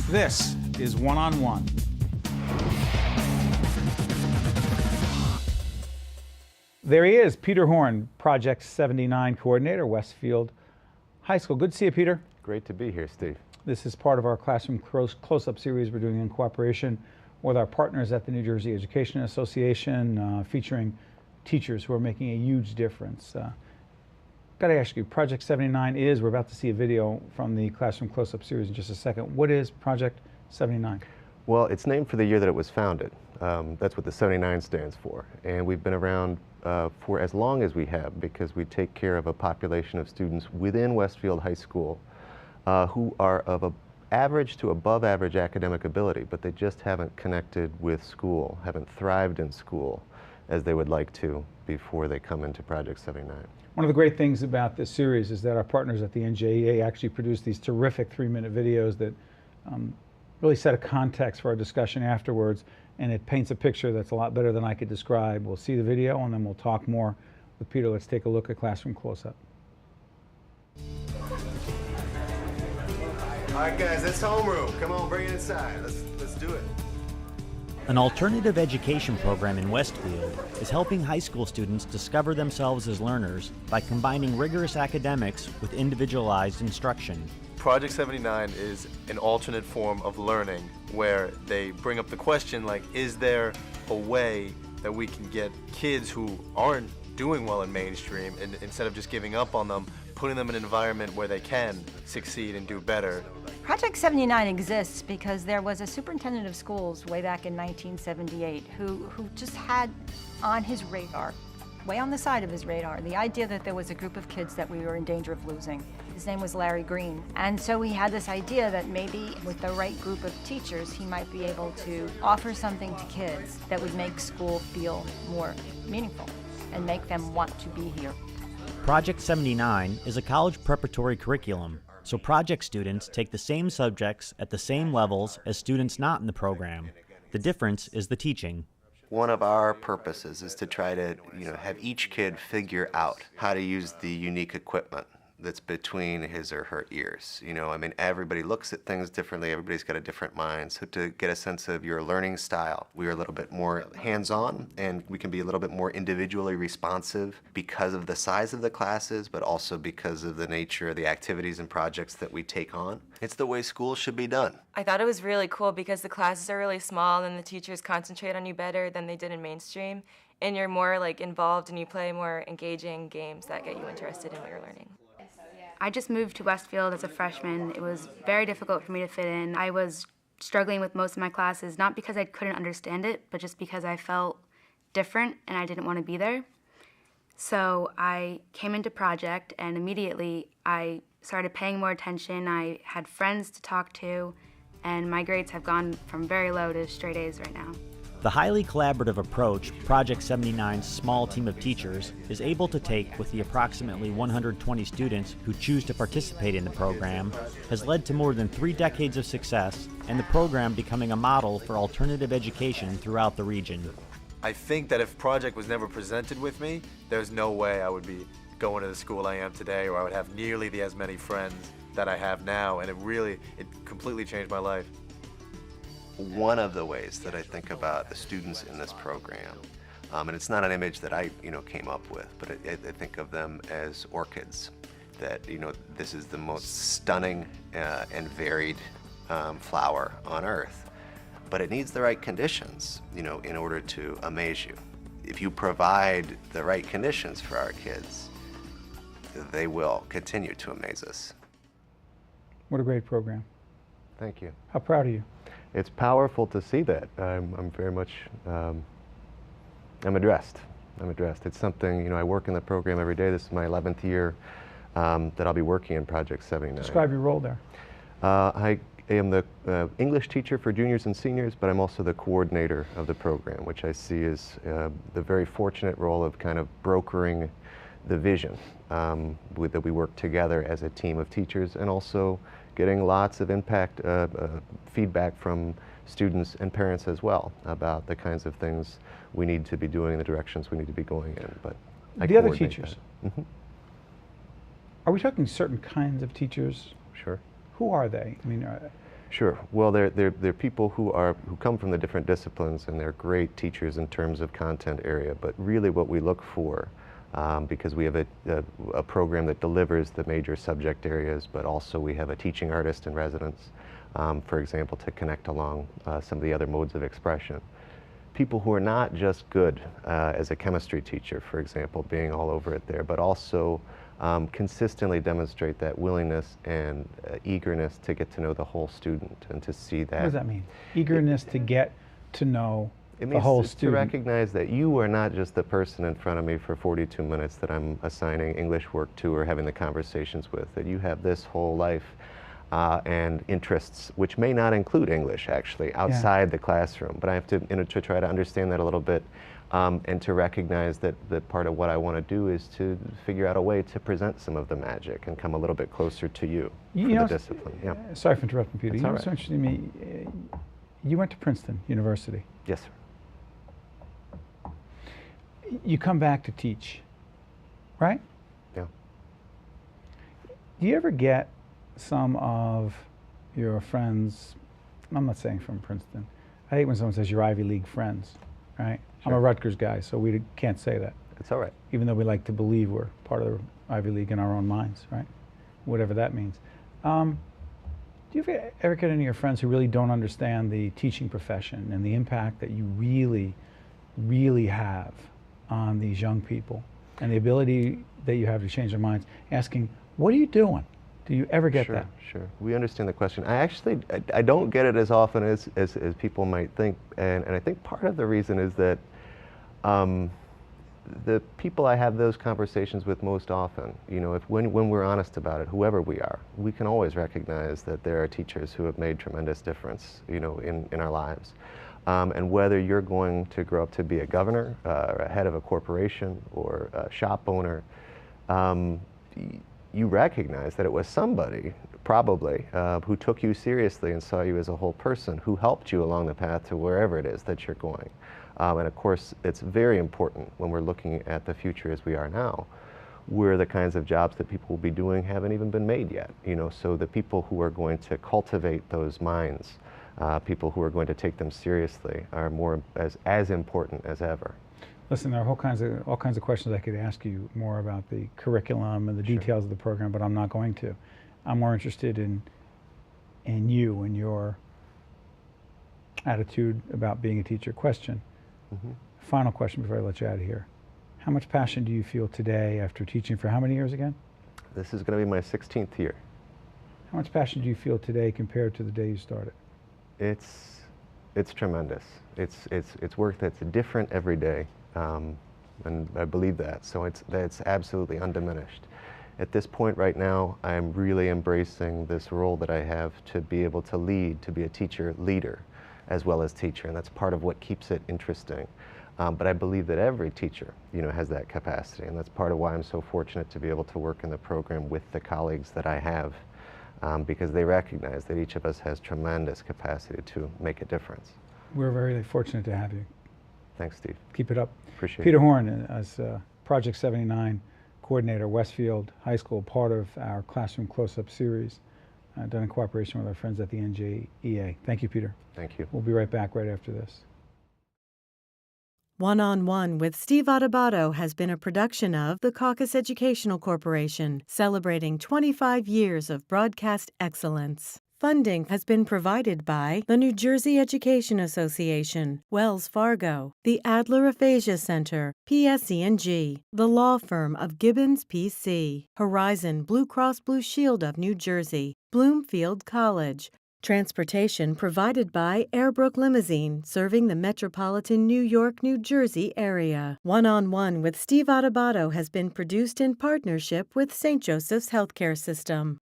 This is One-on-One. There he is, Peter Horn, Project 79 Coordinator, Westfield High School. Good to see you, Peter. Great to be here, Steve. This is part of our classroom close-up series we're doing in cooperation with our partners at the New Jersey Education Association, featuring teachers who are making a huge difference. Got to ask you, Project 79 is, we're about to see a video from the classroom close-up series in just a second. What is Project 79? Well, it's named for the year that it was founded. That's what the 79 stands for. And we've been around for as long as we have, because we take care of a population of students within Westfield High School who are of average to above average academic ability, but they just haven't connected with school, haven't thrived in school as they would like to before they come into Project 79. One of the great things about this series is that our partners at the NJEA actually produce these terrific 3-minute videos that really set a context for our discussion afterwards, and it paints a picture that's a lot better than I could describe. We'll see the video and then we'll talk more with Peter. Let's take a look at Classroom Close-Up. All right, guys, that's homeroom. Come on, bring it inside. Let's do it. An alternative education program in Westfield is helping high school students discover themselves as learners by combining rigorous academics with individualized instruction. Project 79 is an alternate form of learning where they bring up the question, like, is there a way that we can get kids who aren't doing well in mainstream, and instead of just giving up on them, putting them in an environment where they can succeed and do better. Project 79 exists because there was a superintendent of schools way back in 1978 who just had on his radar, way on the side of his radar, the idea that there was a group of kids that we were in danger of losing. His name was Larry Green. And so he had this idea that maybe with the right group of teachers, he might be able to offer something to kids that would make school feel more meaningful and make them want to be here. Project 79 is a college preparatory curriculum, so project students take the same subjects at the same levels as students not in the program. The difference is the teaching. One of our purposes is to try to, have each kid figure out how to use the unique equipment that's between his or her ears. Everybody looks at things differently, everybody's got a different mind. So to get a sense of your learning style, we are a little bit more hands-on, and we can be a little bit more individually responsive because of the size of the classes, but also because of the nature of the activities and projects that we take on. It's the way school should be done. I thought it was really cool because the classes are really small and the teachers concentrate on you better than they did in mainstream, and you're more involved and you play more engaging games that get you interested in what you're learning. I just moved to Westfield as a freshman. It was very difficult for me to fit in. I was struggling with most of my classes, not because I couldn't understand it, but just because I felt different and I didn't want to be there. So I came into Project, and immediately I started paying more attention. I had friends to talk to, and my grades have gone from very low to straight A's right now. The highly collaborative approach Project 79's small team of teachers is able to take with the approximately 120 students who choose to participate in the program has led to more than 3 decades of success, and the program becoming a model for alternative education throughout the region. I think that if Project was never presented with me, there's no way I would be going to the school I am today, or I would have nearly as many friends that I have now, and it completely changed my life. One of the ways that I think about the students in this program, and it's not an image that I came up with, but I think of them as orchids, that this is the most stunning and varied flower on earth, but it needs the right conditions in order to amaze you. If you provide the right conditions for our kids, they will continue to amaze us. What a great program. Thank you. How proud are you? It's powerful to see that. I'm very much, I'm addressed. It's something, I work in the program every day. This is my 11th year that I'll be working in Project 79. Describe your role there. I am the English teacher for juniors and seniors, but I'm also the coordinator of the program, which I see as the very fortunate role of kind of brokering the vision that we work together as a team of teachers, and also getting lots of feedback from students and parents as well about the kinds of things we need to be doing, the directions we need to be going in. But the other teachers, are we talking certain kinds of teachers? Sure. Who are they? Sure. Well, they're people who come from the different disciplines, and they're great teachers in terms of content area. But really, what we look for, because we have a program that delivers the major subject areas, but also we have a teaching artist in residence, for example, to connect along some of the other modes of expression. People who are not just good as a chemistry teacher, for example, being all over it there, but also consistently demonstrate that willingness and eagerness to get to know the whole student and to see that. What does that mean? Eagerness to get to know it the whole means student. to recognize that you are not just the person in front of me for 42 minutes that I'm assigning English work to or having the conversations with, that you have this whole life and interests, which may not include English actually, outside the classroom. But I have to, to try to understand that a little bit and to recognize that part of what I want to do is to figure out a way to present some of the magic and come a little bit closer to you for the discipline. Yeah. Sorry for interrupting, Peter. That's You all know what's right. interesting to me? You went to Princeton University. Yes, sir. You come back to teach, right? Yeah. Do you ever get some of your friends, I'm not saying from Princeton, I hate when someone says your Ivy League friends, right? I'm a Sure. Rutgers guy, so we can't say that, It's all right. even though we like to believe we're part of the Ivy League in our own minds, right? Whatever that means. Do you ever get any of your friends who really don't understand the teaching profession and the impact that you really, really have on these young people and the ability that you have to change their minds, asking, what are you doing? Do you ever get that? Sure. We understand the question. I don't get it as often as people might think, and I think part of the reason is that the people I have those conversations with most often, when we're honest about it, whoever we are, we can always recognize that there are teachers who have made tremendous difference, in our lives. And whether you're going to grow up to be a governor, or a head of a corporation, or a shop owner, you recognize that it was somebody, probably, who took you seriously and saw you as a whole person, who helped you along the path to wherever it is that you're going. And of course, it's very important when we're looking at the future as we are now, where the kinds of jobs that people will be doing haven't even been made yet. So the people who are going to cultivate those minds, people who are going to take them seriously, are more as important as ever. Listen, there are all kinds of questions I could ask you more about the curriculum and the details of the program, but I'm not going to. I'm more interested in you and your attitude about being a teacher. Question. Final question before I let you out of here. How much passion do you feel today after teaching for how many years again? This is going to be my 16th year. How much passion do you feel today compared to the day you started? It's tremendous. It's work that's different every day. And I believe that, so that's absolutely undiminished. At this point right now, I'm really embracing this role that I have to be able to lead, to be a teacher leader as well as teacher, and that's part of what keeps it interesting. But I believe that every teacher, has that capacity, and that's part of why I'm so fortunate to be able to work in the program with the colleagues that I have, because they recognize that each of us has tremendous capacity to make a difference. We're very fortunate to have you. Thanks, Steve. Keep it up. Appreciate Peter it. Horn, as Project 79 coordinator, Westfield High School, part of our Classroom Close-Up series, done in cooperation with our friends at the NJEA. Thank you, Peter. Thank you. We'll be right back right after this. One-on-One with Steve Adubato has been a production of the Caucus Educational Corporation, celebrating 25 years of broadcast excellence. Funding has been provided by the New Jersey Education Association, Wells Fargo, the Adler Aphasia Center, PSE&G, the law firm of Gibbons PC, Horizon Blue Cross Blue Shield of New Jersey, Bloomfield College. Transportation provided by Airbrook Limousine, serving the metropolitan New York, New Jersey area. One-on-One with Steve Adubato has been produced in partnership with St. Joseph's Healthcare System.